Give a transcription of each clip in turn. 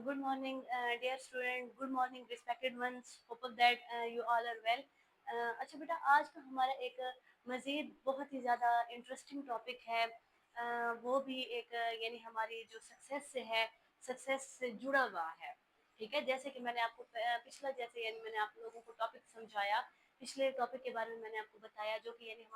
Good morning, dear student. Good morning, respected ones. Hope that you all are well. अच्छा बेटा, आज का हमारा एक मज़ीद बहुत ही ज़्यादा इंटरेस्टिंग टॉपिक है। वो भी एक यानी हमारी जो सक्सेस से है, सक्सेस से जुड़ा हुआ है। ठीक है, जैसे कि मैंने आपको पिछला जैसे यानी मैंने आप लोगों को टॉपिक समझाया, पिछले टॉपिक के बारे में मैंने आपको बताया, जो कि यानी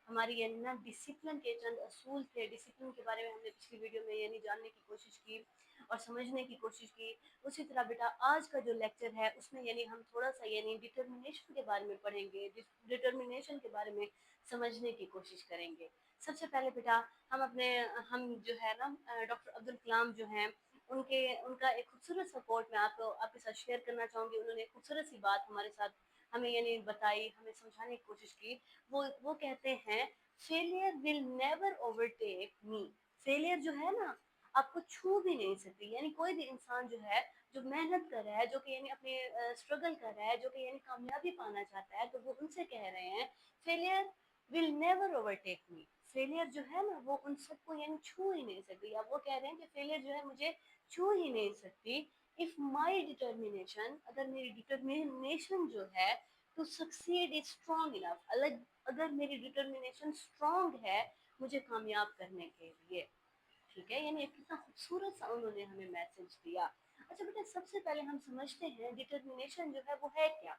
हमारी यानी ना डिसिप्लिन के चंद असूल थे। डिसिप्लिन के बारे में हमने पिछली वीडियो में यानी जानने की कोशिश की और समझने की कोशिश की। उसी तरह बेटा आज का जो लेक्चर है उसमें यानी हम थोड़ा सा यानी डिटर्मिनेशन के बारे में पढ़ेंगे, डिटर्मिनेशन के बारे में समझने की कोशिश करेंगे। सबसे पहले बेटा हम जो है ना डॉक्टर अब्दुल कलाम जो हैं उनके उनका एक खूबसूरत सा कोट मैं आपके साथ शेयर करना चाहूँगी। उन्होंने एक खूबसूरत सी बात हमारे साथ हमें यानी बताई, हमें समझाने की कोशिश की। वो कहते हैं, failure will never overtake me. Failure जो है ना आपको छू भी नहीं सकती। यानी कोई भी इंसान जो है, जो मेहनत कर रहा है, जो कि यानी अपने स्ट्रगल कर रहा है, जो कि यानी कामयाबी पाना चाहता है, तो वो उनसे कह रहे हैं, failure will never overtake me. Failure जो है ना वो उन सबको यानी छू ही नहीं सकती। अब वो कह रहे हैं कि फेलियर जो है मुझे छू ही नहीं सकती। इफ माई डिटर्मिनेशन, अगर मेरी डिटर्मिनेशन जो है to succeed is strong enough, अलग अगर मेरी डिटर्मिनेशन स्ट्रॉन्ग है मुझे कामयाब करने के लिए। ठीक है, यानी कितना खूबसूरत सा उन्होंने हमें मैसेज दिया। अच्छा बेटा, सबसे पहले हम समझते हैं डिटर्मिनेशन जो है वो है क्या।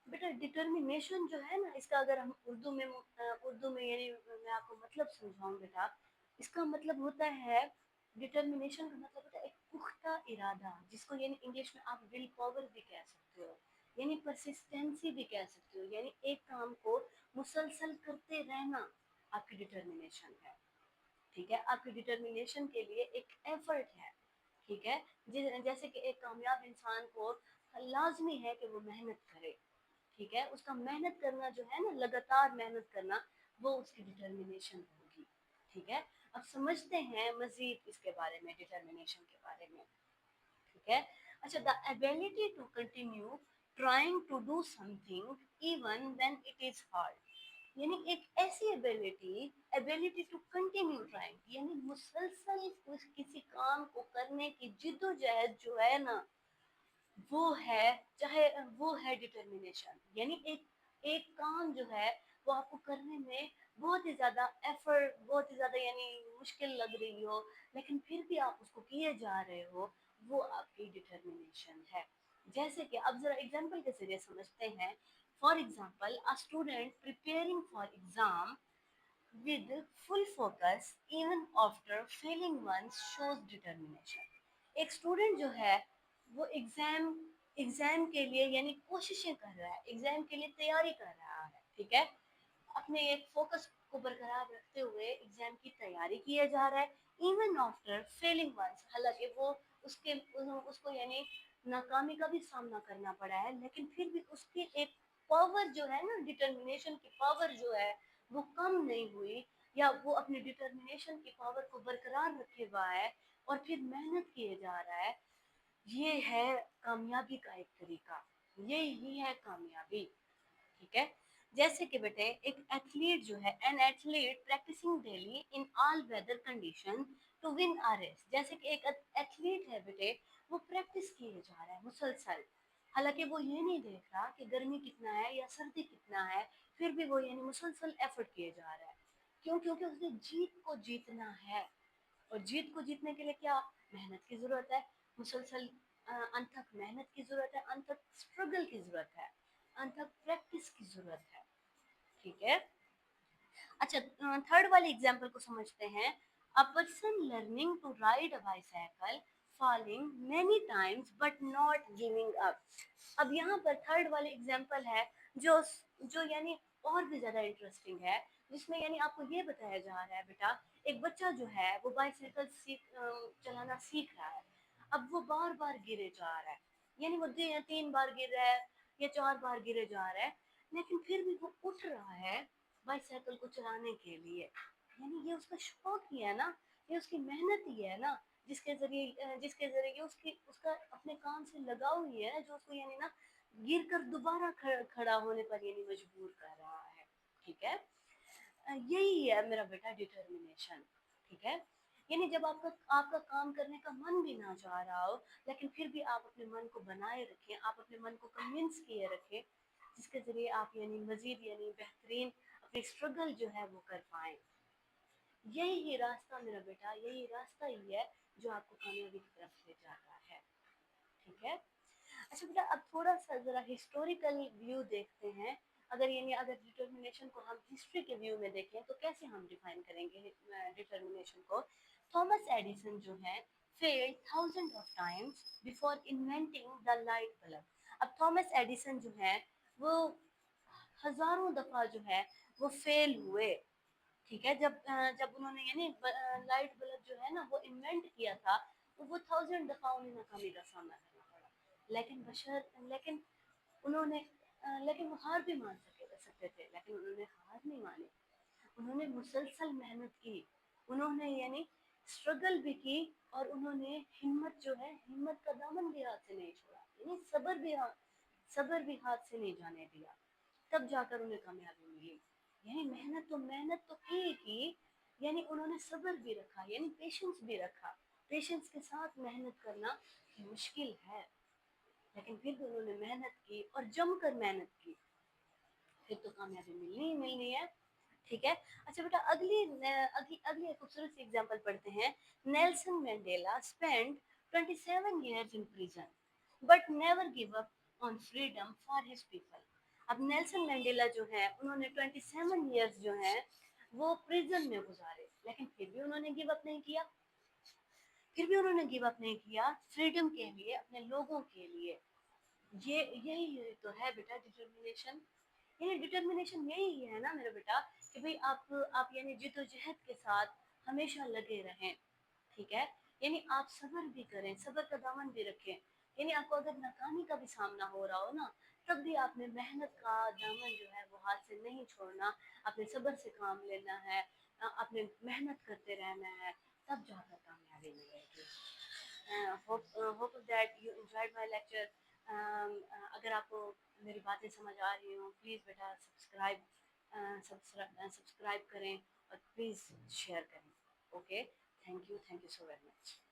बेटा डिटर्मिनेशन जो है ना, इसका अगर हम उर्दू में यानी मैं आपको मतलब समझाऊं बेटा, इसका मतलब होता है, डिटर्मिनेशन का मतलब होता है एक पुख्ता इरादा, जिसको यानी इंग्लिश में आप विल पावर भी कह सकते हो, यानी परसिस्टेंसी भी कह सकते हो। यानी एक काम को मुसलसल करते रहना आपकी डिटर्मिनेशन है। ठीक है, आपकी डिटर्मिनेशन के लिए एक एफर्ट है। ठीक है, जैसे कि एक कामयाब इंसान को लाजमी है कि वो मेहनत करे। ठीक है, उसका मेहनत करना जो है ना, लगातार मेहनत करना, वो उसकी डिटर्मिनेशन होगी। ठीक है, अब समझते हैं मजीद इसके बारे में, डिटर्मिनेशन के बारे में। ठीक है, अच्छा, the ability to continue trying to do something even when it is hard. यानी एक ऐसी एबिलिटी टू कंटिन्यू ट्राइंग, यानी मुसलसल उस किसी काम को करने की जिद्दोजहद जो है ना, वो है, चाहे वो है डिटर्मिनेशन। यानी एक एक काम जो है वो आपको करने में बहुत ही ज्यादा एफर्ट, बहुत ही ज्यादा यानी मुश्किल लग रही हो, लेकिन फिर भी आप उसको किए जा रहे हो, वो आपकी डिटर्मिनेशन है। जैसे कि अब जरा एग्जांपल के जरिए समझते हैं। For example, a student preparing for exam with full focus even after failing once shows determination। एक स्टूडेंट जो है वो एग्जाम के लिए यानी कोशिशें कर रहा है, एग्जाम के लिए तैयारी कर रहा है। ठीक है, अपने एक फोकस को बरकरार रखते हुए एग्जाम की तैयारी किया जा रहा है, इवन आफ्टर फेलिंग वंस, हालांकि वो उसको यानी नाकामी का भी सामना करना पड़ा है, लेकिन फिर भी उसकी एक पावर जो है ना, डिटर्मिनेशन की पावर जो है वो कम नहीं हुई, या वो अपनी डिटर्मिनेशन की पावर को बरकरार रखे हुआ है और फिर मेहनत किए जा रहा है। ये है कामयाबी का एक तरीका, ये ही है कामयाबी। ठीक है, जैसे कि बेटे एक एथलीट जो है, an athlete practising daily in all weather condition to win a race. जैसे कि एक एथलीट है बेटे, वो प्रैक्टिस किए जा रहा है मुसलसल, हालांकि वो ये नहीं देख रहा कि गर्मी कितना है या सर्दी कितना है, फिर भी वो यानी मुसलसल एफर्ट किए जा रहा है। क्यों? क्योंकि उसने जीत को जीतना है, और जीत को जीतने के लिए क्या मेहनत की जरूरत है, मुसलसल अनथक मेहनत की जरूरत है, अनथक स्ट्रगल की जरूरत है, अनथक प्रैक्टिस की जरूरत है। ठीक है, अच्छा, थर्ड वाले एग्जाम्पल को समझते हैं। A person learning to ride a bicycle falling many times but not giving up. अब यहाँ पर थर्ड वाले एग्जाम्पल है जो जो यानी और भी ज्यादा इंटरेस्टिंग है, जिसमें यानी आपको ये बताया जा रहा है बेटा, एक बच्चा जो है वो बाइसाइकिल चलाना सीख रहा है। अब वो बार बार गिरे जा रहा है, यानी वो 3 बार गिर रहा है या 4 बार गिरे जा रहा है, लेकिन फिर भी वो उठ रहा है बाइसाइकिल को चलाने के लिए। यानी ये उसका शौक ही है ना, ये उसकी मेहनत ही है ना, जिसके जरिए ये उसकी उसका अपने काम से लगाव ही है, जो उसको यानी ना गिर कर दोबारा खड़ा होने पर यानी मजबूर कर रहा है। ठीक है, यही है मेरा बेटा डिटर्मिनेशन। ठीक है, یعنی جب آپ کا کام کرنے کا من بھی نہ چاہ رہا ہو، لیکن پھر بھی آپ اپنے من کو بنائے رکھیں، آپ اپنے من کو کنونس کیے رکھیں، جس کے ذریعے آپ یعنی مزید یعنی بہترین اپنی اسٹرگل جو ہے وہ کر پائیں۔ یہی ہی راستہ میرا بیٹا، یہی راستہ ہی ہے جو آپ کو کامیابی کی طرف لے جاتا ہے، ٹھیک ہے؟ اچھا بیٹا، اب تھوڑا سا ذرا ہسٹوریکل ویو دیکھتے ہیں۔ اگر ڈٹرمنیشن کو ہم ہسٹری کے ویو میں دیکھیں تو کیسے ہم ڈیفائن کریں گے ڈٹرمنیشن کو؟ تھامس ایڈیسن جو ہے failed thousands of times before inventing the light bulb۔ اب تھامس ایڈیسن جو ہے وہ ہزاروں دفعہ جو ہے وہ فیل ہوئے، ٹھیک ہے؟ جب انہوں نے یعنی لائٹ بلب جو ہے نا وہ انوینٹ کیا تھا، وہ 1000 دفعہ انہیں ناکامی کا سامنا کرنا پڑا، لیکن انہوں نے لیکن وہ ہار بھی مان سکتے تھے، لیکن انہوں نے ہار نہیں مانی، انہوں نے مسلسل محنت کی، انہوں نے یعنی اسٹرگل بھی کی، اور انہوں نے ہمت جو ہے، ہمت کا دامن بھی ہاتھ سے نہیں چھوڑا، یعنی صبر بھی ہاتھ سے نہیں جانے دیا، تب جا کر انہیں کامیابی ملی۔ یعنی محنت تو کی، یعنی انہوں نے صبر بھی رکھا، یعنی پیشنس بھی رکھا۔ پیشنس کے ساتھ محنت کرنا مشکل ہے، لیکن پھر بھی انہوں نے محنت کی اور جم کر محنت کی، پھر تو کامیابی ملنی ہی ملنی ہے، ٹھیک ہے؟ اچھا بیٹا، اگلی ایک خوبصورت سی ایگزامپل پڑھتے ہیں۔ Nelson Mandela spent 27 years in prison but never give up on freedom for his people۔ اب نیلسن مینڈیلا جو ہے انہوں نے 27 ایئرز جو ہیں وہ پریزن میں گزارے، لیکن پھر بھی انہوں نے گیو اپ نہیں کیا، فریڈم کے لیے، اپنے لوگوں کے لیے۔ یہی تو ہے بیٹا ڈٹرمنیشن، یعنی ڈٹرمنیشن یہی ہے نا میرا بیٹا کہ بھئی آپ یعنی جد و جہد کے ساتھ ہمیشہ لگے رہیں، ٹھیک ہے؟ یعنی آپ صبر بھی کریں، صبر کا دامن بھی رکھیں، یعنی آپ کو اگر ناکامی کا بھی سامنا ہو رہا ہو نا، تب بھی آپ نے محنت کا دامن جو ہے وہ ہاتھ سے نہیں چھوڑنا، اپنے صبر سے کام لینا ہے، اپنے محنت کرتے رہنا ہے، تب جا کر کامیابی ملے گی۔ hope that you enjoyed my lecture۔ اگر آپ کو میری باتیں سمجھ آ رہی ہوں، پلیز بیٹا سبسکرائب کریں اور پلیز شیئر کریں، okay? Thank you so very much.